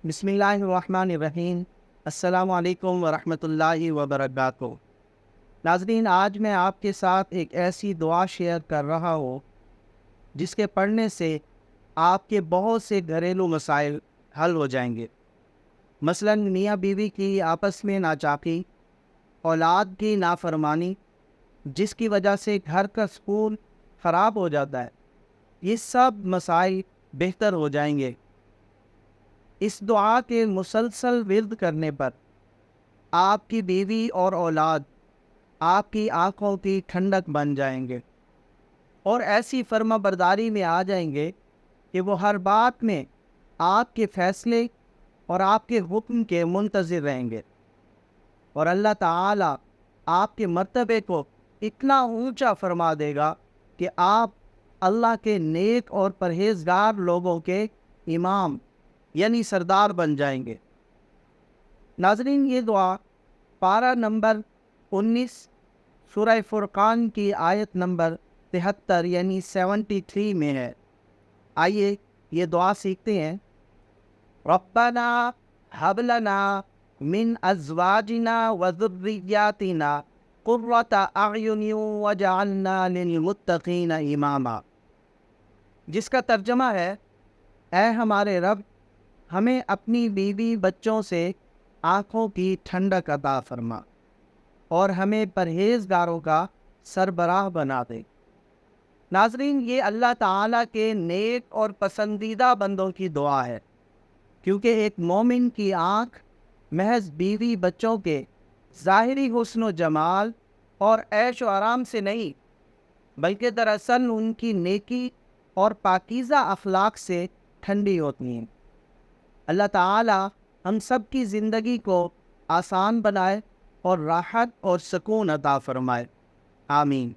بسم اللہ الرحمن الرحیم۔ السلام علیکم ورحمۃ اللہ وبرکاتہ۔ ناظرین، آج میں آپ کے ساتھ ایک ایسی دعا شیئر کر رہا ہوں جس کے پڑھنے سے آپ کے بہت سے گھریلو مسائل حل ہو جائیں گے۔ مثلاً میاں بیوی کی آپس میں ناچاقی، اولاد کی نافرمانی جس کی وجہ سے گھر کا سکون خراب ہو جاتا ہے، یہ سب مسائل بہتر ہو جائیں گے۔ اس دعا کے مسلسل ورد کرنے پر آپ کی بیوی اور اولاد آپ کی آنکھوں کی ٹھنڈک بن جائیں گے اور ایسی فرما برداری میں آ جائیں گے کہ وہ ہر بات میں آپ کے فیصلے اور آپ کے حکم کے منتظر رہیں گے، اور اللہ تعالی آپ کے مرتبے کو اتنا اونچا فرما دے گا کہ آپ اللہ کے نیک اور پرہیزگار لوگوں کے امام یعنی سردار بن جائیں گے۔ ناظرین، یہ دعا پارہ نمبر 19 سورہ فرقان کی آیت نمبر 73 یعنی 73 میں ہے۔ آئیے یہ دعا سیکھتے ہیں۔ ربنا ہب لنا من ازواجنا وذریاتنا قرۃ اعین وجعلنا للمتقین اماما، جس کا ترجمہ ہے، اے ہمارے رب، ہمیں اپنی بیوی بچوں سے آنکھوں کی ٹھنڈک عطا فرما اور ہمیں پرہیزگاروں کا سربراہ بنا دے۔ ناظرین، یہ اللہ تعالیٰ کے نیک اور پسندیدہ بندوں کی دعا ہے، کیونکہ ایک مومن کی آنکھ محض بیوی بچوں کے ظاہری حسن و جمال اور عیش و آرام سے نہیں، بلکہ دراصل ان کی نیکی اور پاکیزہ اخلاق سے ٹھنڈی ہوتی ہیں۔ اللہ تعالی ہم سب کی زندگی کو آسان بنائے اور راحت اور سکون عطا فرمائے، آمین۔